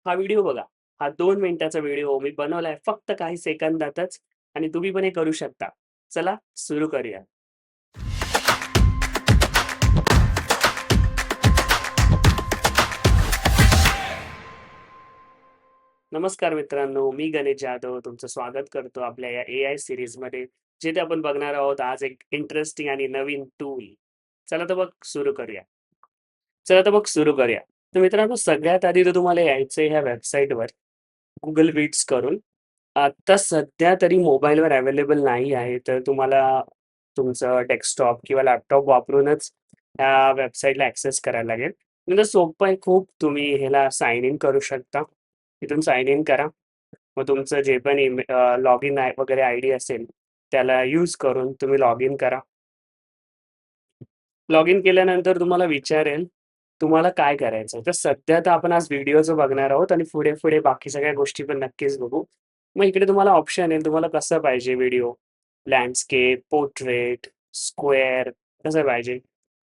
हा व्हिडिओ बघा. हा 2 मिनिटाचा व्हिडिओ मी बनवलाय फक्त काही सेकंदातच आणि तुम्ही पण हे करू शकता. चला सुरू करूया. नमस्कार मित्रांनो, मी गणेश जाधव तुमचं स्वागत करतो आपल्या या एआय सीरीजमध्ये, जिथे आपण बघणार आहोत आज एक इंटरेस्टिंग आणि नवीन टूल. चला तर मग सुरू करूया. तर मित्रांनो, सगळ्यात आधी तर तुम्हाला यायचंय ह्या वेबसाईटवर Google वीड्स करून. आता सध्या तरी मोबाईलवर अवेलेबल नाही आहे, तर तुम्हाला तुमचं डेस्कटॉप किंवा लॅपटॉप वापरूनच ह्या वेबसाईटला ॲक्सेस करायला लागेल. म्हणजे सोपं आहे खूप. तुम्ही ह्याला साइन इन करू शकता. तिथून साइन इन करा. मग तुमचं जे पण लॉग इन वगैरे आयडी असेल, त्याला यूज करून तुम्ही लॉग इन करा. लॉग इन केल्यानंतर तुम्हाला विचारेल, तुम्हाला काय करायचंय? तर सध्या तर आपण आज व्हिडिओचं बघणार आहोत आणि पुढे-पुढे बाकी सगळ्या गोष्टी पण नक्कीच बघू. मग इकडे तुम्हाला ऑप्शन आहे, तुम्हाला कसं पाहिजे व्हिडिओ? लँडस्केप, पोर्ट्रेट, स्क्वेअर कसं पाहिजे?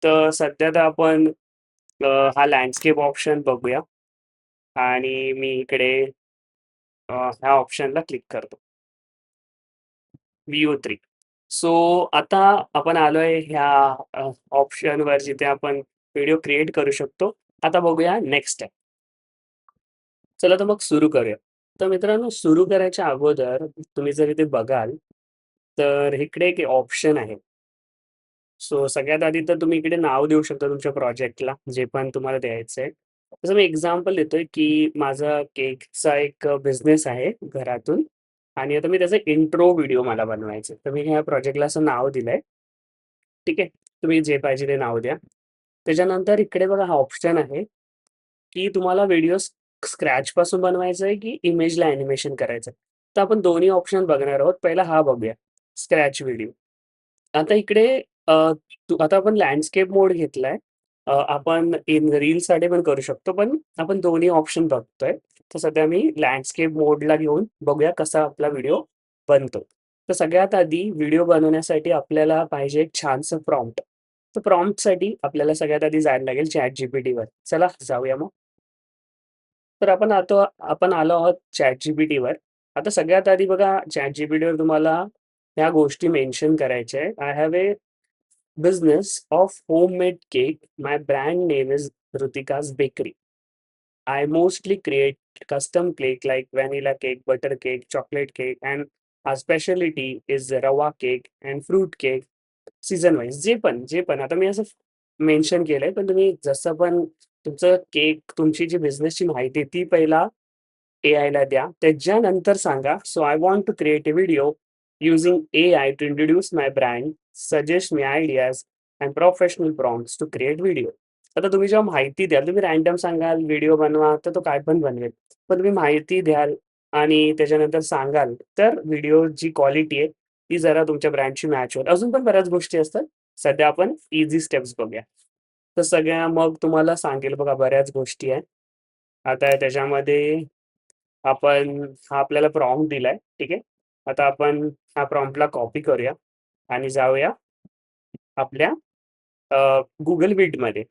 तर सध्या तर आपण अ, हा लँडस्केप ऑप्शन बघूया आणि मी इकडे ह्या ऑप्शनला क्लिक करतो. व्ह्यू 3. सो आता आपण आलोय ह्या ऑप्शनवर जिथे आपण व्हिडिओ क्रिएट करू शकतो. आता बघूया नेक्स्ट स्टेप. चला तर मग सुरू करूया. तर मित्रांनो, सुरू करायच्या अगोदर तुम्ही जर इथे बघाल, तर इकडे एक ऑप्शन आहे. सो सगळ्यात आधी तर तुम्ही इकडे नाव देऊ शकता तुमच्या प्रोजेक्टला, जे पण तुम्हाला द्यायचंय. तसं मी एक्झाम्पल देतोय, की माझा केकचा एक बिझनेस आहे घरातून आणि आता मी त्याचा इंट्रो व्हिडिओ मला बनवायचा तर मी ह्या प्रोजेक्टला असं नाव दिलंय. ठीक आहे. तुम्ही जे पाहिजे ते नाव द्या. त्याच्यानंतर इकडे बघा हा ऑप्शन आहे, की तुम्हाला व्हिडिओ स्क्रॅचपासून बनवायचा आहे, की इमेजला ॲनिमेशन करायचं आहे. तर आपण दोन्ही ऑप्शन बघणार आहोत. पहिला हा बघूया, स्क्रॅच व्हिडिओ. आता इकडे अ, आता आपण लँडस्केप मोड घेतलाय. आपण इन रीलसाठी पण करू शकतो, पण आपण दोन्ही ऑप्शन बघतोय. तर सध्या मी लँडस्केप मोडला घेऊन बघूया कसा आपला व्हिडिओ बनतो. तर सगळ्यात आधी व्हिडिओ बनवण्यासाठी आपल्याला पाहिजे एक छानसं प्रॉम्प्ट. तर प्रॉम्प्टसाठी आपल्याला सगळ्यात आधी जायला लागेल ChatGPTवर. चला जाऊया मग. तर आपण आलो आहोत ChatGPTवर. आता सगळ्यात आधी बघा ChatGPTवर तुम्हाला ह्या गोष्टी मेन्शन करायच्या आहेत. I have a business of homemade cake. My brand name is Hrutika's Bakery. I mostly create custom cake like vanilla cake, butter cake, chocolate cake, and our specialty is रवा cake and fruit cake. Season wise जे पण आता मी असं mention केलंय, पण तुम्ही जसं पण तुमचं केक तुमची जी बिझनेसची माहिती आहे ती पहिला एआयला द्या. त्याच्यानंतर सांगा, "so I want to create a video using AI to introduce my brand, suggest me ideas and professional prompts to create video." आता तुम्ही जेव्हा माहिती द्याल, तुम्ही रँडम सांगाल, व्हिडिओ बनवा, तर तो काय पण बनवेल. पण तुम्ही माहिती द्याल आणि त्याच्यानंतर सांगाल, तर व्हिडिओ जी क्वालिटी आहे, ती जरा तुमच्या ब्रँडशी मॅच होईल. अजून पण बऱ्याच गोष्टी असतात. सध्या आपण ईझी स्टेप्स बघूया. तर सगळ्या मग तुम्हाला सांगेल बघा बऱ्याच गोष्टी आहेत. आता त्याच्यामध्ये आपण हा आपल्याला प्रॉम्प्ट दिलाय, ठीक आहे. आता आपण हा प्रॉम्प्टला कॉपी करूया आणि जाऊया आपल्या अ, Google Meetमध्ये.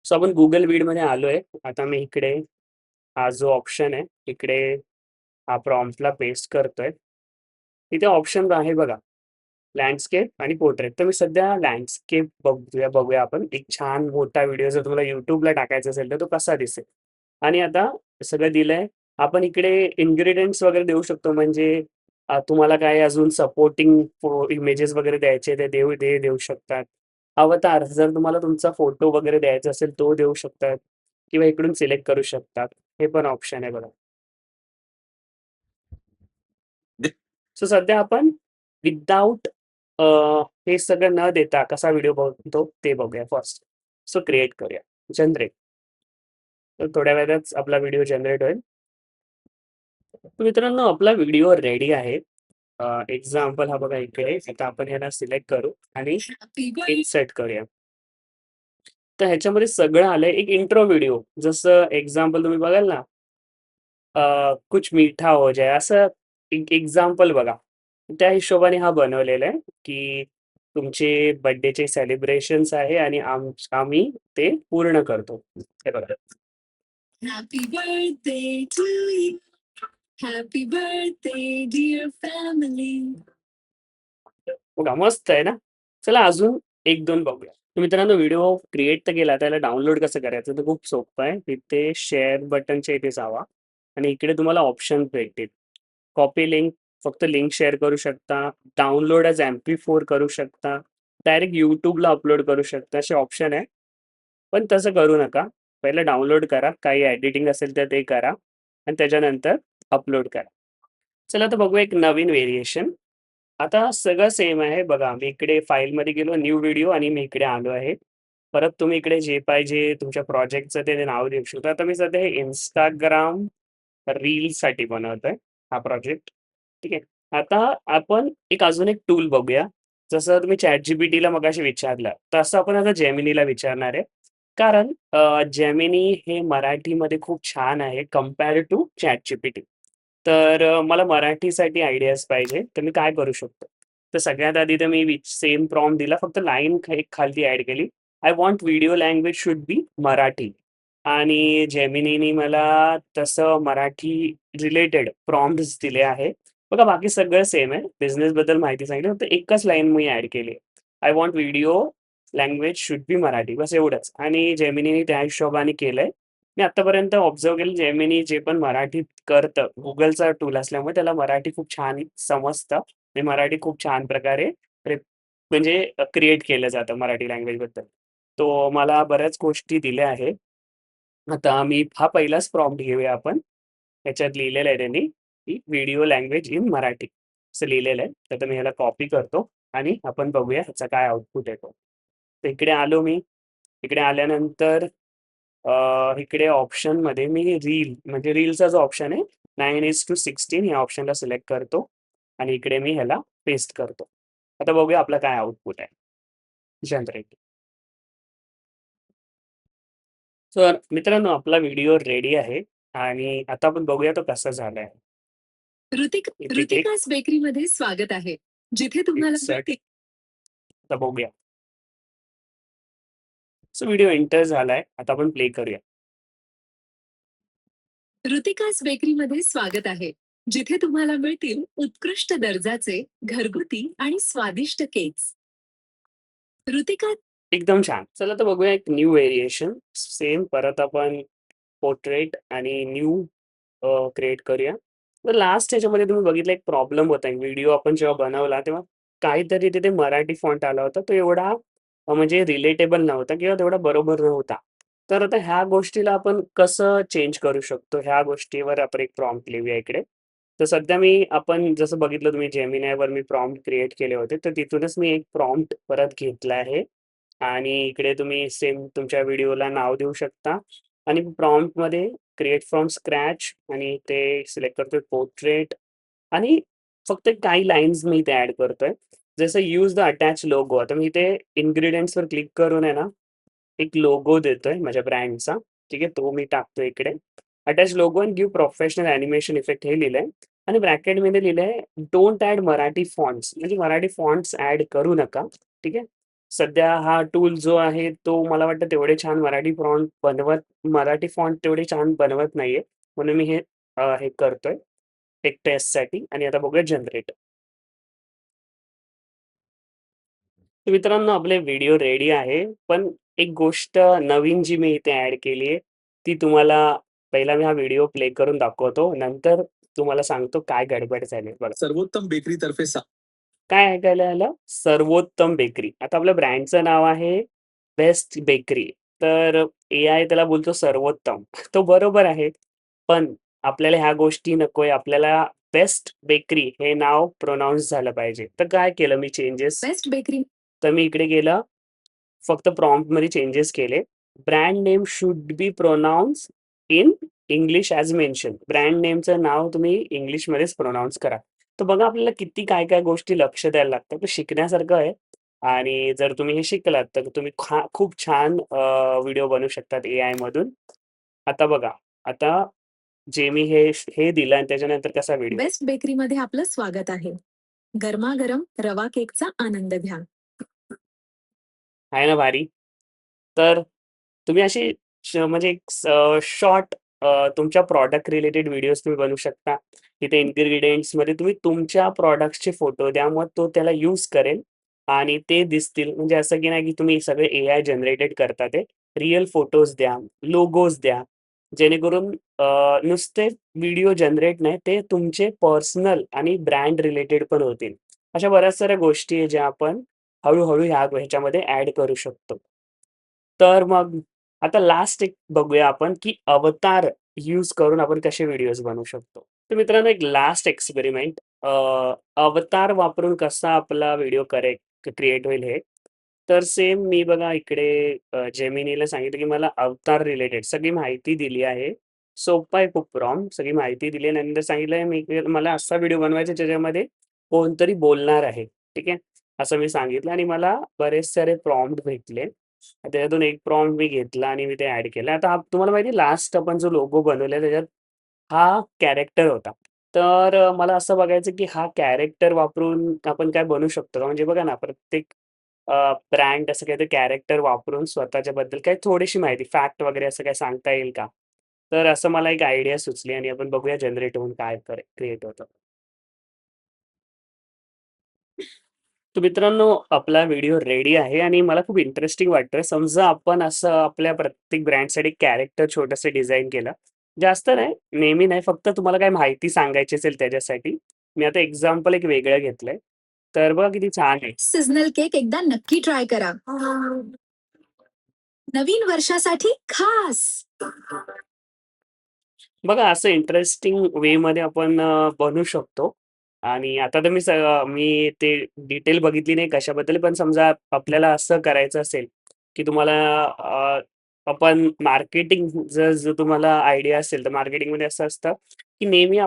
सो आपण Google Meetमध्ये आलोय. आता मी इकडे हा जो ऑप्शन आहे, इकडे हा प्रॉम्प्टला पेस्ट करतोय. इथे ऑप्शन आहे बघा, लँडस्केप आणि पोर्ट्रेट. तर मी सध्या लँडस्केप बघूया आपण. एक छान मोठा व्हिडिओ जर तुम्हाला YouTubeला टाकायचा असेल, तर तो कसा दिसेल. आणि आता सगळं दिलंय. आपण इकडे इन्ग्रीडियंट्स वगैरे देऊ शकतो. म्हणजे तुम्हाला काय अजून सपोर्टिंग इमेजेस वगैरे द्यायचे ते देऊ शकतात. अवतार जर तुम्हाला तुमचा फोटो वगैरे द्यायचा असेल, तो देऊ शकतात किंवा इकडून सिलेक्ट करू शकतात. हे पण ऑप्शन आहे बघा. सो सध्या आपण विथआऊट हे सगळं न देता कसा व्हिडिओ बनतो ते बघूया फर्स्ट. सो क्रिएट करूया. जनरेट. तर थोड्या वेळातच आपला व्हिडिओ जनरेट होईल. तर मित्रांनो, आपला व्हिडिओ रेडी आहे. एक्झाम्पल हा बघा इकडे. आता आपण ह्याला सिलेक्ट करू आणि इन्सर्ट करूया. तर ह्याच्यामध्ये सगळं आलंय. एक इंट्रो व्हिडिओ जसं एक्झाम्पल तुम्ही बघाल ना, कुछ मीठा हो जाए असं एक एक्झाम्पल बघा. त्या हिशोबाने हा बनवलेला आहे, की तुमचे बर्थडेचे सेलिब्रेशन्स आहे आणि आम्ही ते पूर्ण करतो. हे बघा. Happy birthday to you. Happy birthday, dear family. बघा मस्त आहे ना. चला अजून 1-2 बघूया. तर मित्रांनो व्हिडिओ क्रिएट तर केला, त्याला डाउनलोड कसं करायचं तर खूप सोपं आहे. तिथे शेअर बटनच्या इथे जावा आणि इकडे तुम्हाला ऑप्शन्स भेटतील. कॉपी लिंक, फक्त लिंक शेअर करू शकता, डाउनलोड ॲज MP4 करू शकता, डायरेक्ट YouTubeला अपलोड करू शकता, असे ऑप्शन आहे. पण तसं करू नका. पहिलं डाउनलोड करा, काही एडिटिंग असेल तर ते करा आणि त्याच्यानंतर अपलोड करा. चला तर बघूया एक नवीन व्हेरिएशन. आता सगळं सेम आहे बघा. मी इकडे फाईलमध्ये गेलो, न्यू व्हिडिओ आणि मी इकडे आलो आहे. परत तुम्ही इकडे जे पाहिजे तुमच्या प्रोजेक्टचं ते नाव देऊ शकता. आता मी सध्या हे Instagram रील्ससाठी बनवतोय हा प्रोजेक्ट. ठीक आहे. आता आपण एक अजून एक टूल बघूया. जसं तुम्ही ChatGPTला मगाशी विचारलं, तसं आपण आता Geminiला विचारणार आहे. कारण Gemini हे मराठीमध्ये खूप छान आहे कंपेअर टू ChatGPT. तर मला मराठीसाठी आयडियाज पाहिजे, तर मी काय करू शकतो? तर सगळ्यात आधी तर मी सेम प्रॉम्प्ट दिला, फक्त लाईन एक खालती ॲड केली. I want video language should be Marathi आणि Geminiनी मला तसं मराठी रिलेटेड प्रॉम्प्ट्स दिले आहे. बघा बाकी सगळं सेम आहे. बिझनेसबद्दल माहिती सांगितली, फक्त एकच लाईन मी ॲड केली आहे. I want video language should be Marathi बस एवढंच आणि Geminiनी त्या हिशोबाने केलंय. मी आत्तापर्यंत ऑब्झर्व्ह केलं Gemini जे पण मराठीत करतं, Googleचा टूल असल्यामुळे त्याला मराठी खूप छान समजतं आणि मराठी खूप छान प्रकारे म्हणजे क्रिएट केलं जातं मराठी लँग्वेजबद्दल. तो मला बऱ्याच गोष्टी दिल्या आहेत. आता मी हा पहिलाच प्रॉम्प्ट घेऊया आपण. ह्याच्यात लिहिलेलं आहे त्यांनी, की व्हिडिओ लँग्वेज इन मराठी असं लिहिलेलं आहे. तर आता मी ह्याला कॉपी करतो आणि आपण बघूया ह्याचा काय आउटपुट येतो. तर इकडे आलो मी. इकडे आल्यानंतर इकडे ऑप्शनमध्ये मी रील म्हणजे रीलचा जो ऑप्शन आहे 9:16 या ऑप्शनला सिलेक्ट करतो आणि इकडे मी ह्याला पेस्ट करतो. आता बघूया आपला काय आउटपुट आहे. जनरेट. तर मित्रांनो आपला व्हिडिओ रेडी आहे आणि आता आपण बघूया तो कसा झालाय. इथे क्लिक ऋतिकास बेकरीमध्ये स्वागत आहे, जिथे तुम्हाला इन्सर्ट. आता बघूया. सो व्हिडिओ एंटर झालाय. आता आपण प्ले करूया. ऋतिकास बेकरीमध्ये स्वागत आहे, जिथे तुम्हाला मिळतील उत्कृष्ट दर्जाचे घरगुती आणि स्वादिष्ट केक्स. ऋतिका एकदम छान. चला तर बघूया एक न्यू व्हेरिएशन. सेम परत आपण पोर्ट्रेट आणि न्यू क्रिएट करूया. तर लास्ट ह्याच्यामध्ये तुम्ही बघितलं एक प्रॉब्लेम होता. व्हिडिओ आपण जेव्हा बनवला तेव्हा काहीतरी तिथे मराठी फॉन्ट आला होता. तो एवढा म्हणजे रिलेटेबल नव्हता किंवा तेवढा बरोबर नव्हता. तर आता ह्या गोष्टीला आपण कसं चेंज करू शकतो? ह्या गोष्टीवर आपण एक प्रॉम्प्ट लिहूया इकडे. तर सध्या आपण जसं बघितलं तुम्ही Geminiवर मी प्रॉम्प्ट क्रिएट केले होते. तर तिथूनच मी एक प्रॉम्प्ट परत घेतला आहे आणि इकडे तुम्ही सेम तुमच्या व्हिडिओला नाव देऊ शकता आणि प्रॉम्प्टमध्ये क्रिएट फ्रॉम स्क्रॅच आणि ते सिलेक्ट करतोय पोर्ट्रेट आणि फक्त काही लाईन्स मी इथे ॲड करतोय. जसं यूज द अटॅच लोगो. आता मी इथे इन्ग्रीडियंट्सवर क्लिक करून आहे ना, एक लोगो देतोय माझ्या ब्रँडचा. ठीक आहे. तो मी टाकतोय इकडे. Attach logo and give professional animation effect हे लिहिलंय आणि ब्रॅकेटमध्ये लिहिलंय डोंट ॲड मराठी फॉन्ट्स म्हणजे मराठी फॉन्ट्स ॲड करू नका. ठीक आहे. सध्या हा टूल जो आहे तो मला वाटतं तेवढे छान मराठी फॉन्ट तेवढे छान बनवत नाहीये. म्हणून मी हे करतोय एक टेस्टसाठी आणि आता बघूया जनरेट. तर मित्रांनो आपले व्हिडिओ रेडी आहे. पण एक गोष्ट नवीन जी मी इथे ॲड केली आहे, ती तुम्हाला पहिला मी हा व्हिडिओ प्ले करून दाखवतो. नंतर तुम्हाला सांगतो काय गडबड झाली बघा. सर्वोत्तम बेकरीतर्फे काय ऐकायला आलं? सर्वोत्तम बेकरी. आता आपल्या ब्रँडचं नाव आहे बेस्ट बेकरी. तर एआय त्याला बोलतो सर्वोत्तम. तो बरोबर आहे. पण आपल्याला ह्या गोष्टी नकोय. आपल्याला बेस्ट बेकरी हे नाव प्रोनाउन्स झालं पाहिजे. तर काय केलं मी चेंजेस? बेस्ट बेकरी तर मी इकडे गेलं, फक्त प्रॉम्प्टमध्ये चेंजेस केले. Brand name should be pronounce in English as mention. Brand नेमचं नाव तुम्ही इंग्लिशमध्येच प्रोनाउन्स करा. तर बघा आपल्याला किती काय-काय गोष्टी लक्ष द्यायला लागतात. तर शिकण्यासारखं आहे आणि जर तुम्ही हे शिकलात तर तुम्ही खूप छान व्हिडिओ बनवू शकतात एआयमधून. आता बघा, आता जे मी हे दिलं आणि त्याच्यानंतर कसा व्हिडिओ बेस्ट बेकरीमध्ये आपलं स्वागत आहे. गरमागरम रवा केकचा आनंद घ्या. आहे ना भारी? तर तुम्ही अशी म्हणजे एक शॉर्ट तुमच्या प्रॉडक्ट रिलेटेड व्हिडिओज तुम्ही बनवू शकता. तिथे इन्ग्रीडियंट्समध्ये तुम्ही तुमच्या प्रॉडक्ट्सचे फोटो द्या. मग तो त्याला यूज करेल आणि ते दिसतील. म्हणजे असं की नाही की तुम्ही सगळे एआय जनरेटेड करता ते. रिअल फोटोज द्या, लोगोज द्या. जेणेकरून नुसते व्हिडिओ जनरेट नाही, ते तुमचे पर्सनल आणि ब्रँड रिलेटेड पण होतील. अशा बऱ्याच साऱ्या गोष्टी आहे ज्या आपण हळू-हळू ह्याच्यामध्ये ॲड करू शकतो. तर मग आता लास्ट एक बघूया आपण, की अवतार यूज करून आपण कसे व्हिडिओज बनवू शकतो. तर मित्रांनो एक लास्ट एक्सपेरिमेंट अवतार वापरून कसा आपला व्हिडिओ क्रिएट होईल हे. तर सेम मी बघा इकडे Geminiला सांगितलं, की मला अवतार रिलेटेड सगळी माहिती दिली आहे. सोप्पा आहे खूप प्रॉम्प्ट. सगळी माहिती दिली आहे. नंतर सांगितलंय मला असा व्हिडिओ बनवायचा ज्याच्यामध्ये कोणतरी बोलणार आहे. ठीक आहे. असं मी सांगितलं आणि मला बरेच सारे प्रॉम्प्ट भेटले. त्याच्यातून एक प्रॉम्प्ट मी घेतला आणि मी ते ॲड केलं. आता तुम्हाला माहिती आहे लास्ट आपण जो लोगो बनवलाय त्याच्यात हा कॅरेक्टर होता. तर मला असं बघायचं की हा कॅरेक्टर वापरून आपण काय बनवू शकतो का? म्हणजे बघा ना प्रत्येक ब्रँड असं काहीतरी कॅरेक्टर वापरून स्वतःच्याबद्दल काही थोडीशी माहिती, फॅक्ट वगैरे असं काही सांगता येईल का? तर असं मला एक आयडिया सुचली आणि आपण बघूया जनरेट होऊन काय क्रिएट होतं. तर मित्रांनो, आपला व्हिडिओ रेडी आहे आणि मला खूप इंटरेस्टिंग वाटतोय. समजा आपण असं आपल्या प्रत्येक ब्रँडसाठी कॅरेक्टर छोटंसं डिझाइन केलं. जास्त नाही, नेहमी नाही, फक्त तुम्हाला काही माहिती सांगायची असेल त्याच्यासाठी. मी आता एक्झाम्पल एक वेगळं घेतलंय. तर बघा किती छान आहे. सिझनल केक एकदा नक्की ट्राय करा. नवीन वर्षासाठी खास. बघा असं इंटरेस्टिंग वेमध्ये आपण बनवू शकतो आणि आता तर मी ते डिटेल बघितली नाही कशाबद्दल, पण समजा आपल्याला असं करायचं असेल, की तुम्हाला आपण मार्केटिंग जर तुम्हाला आयडिया असेल, तर मार्केटिंगमध्ये असं असतं, की नेहमी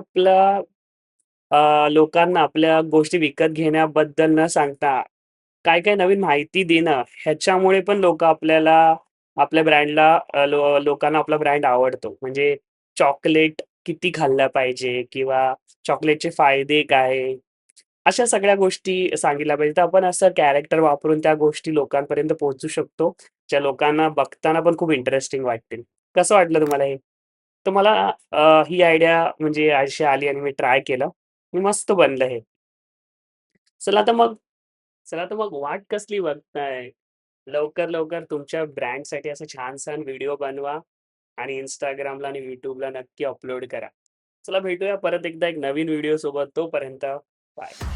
लोकांना आपल्या गोष्टी विकत घेण्याबद्दल न सांगता, काय-काय नवीन माहिती देणं, ह्याच्यामुळे पण लोकं आपल्या ब्रँडला लोकांना आपला ब्रँड आवडतो. म्हणजे चॉकलेट किती खाल्लं पाहिजे किंवा चॉकलेटचे फायदे काय? अशा सगळ्या गोष्टी सांगितल्या पाहिजे. तर आपण असं कॅरेक्टर वापरून त्या गोष्टी लोकांपर्यंत पोहोचू शकतो, ज्या लोकांना बघताना पण खूप इंटरेस्टिंग वाटतील. कसं वाटलं तुम्हाला हे? तर मला ही आयडिया म्हणजे अशी आली आणि मी ट्राय केलं. मस्त बनलं हे. चला तर मग चला तर मग वाट कसली बघताय? लवकर तुमच्या ब्रँडसाठी असं छान-छान व्हिडिओ बनवा आणि Instagramला आणि YouTubeला नक्की अपलोड करा. चला भेटूया परत एकदा एक नवीन व्हिडिओसोबत. तोपर्यंत बाय.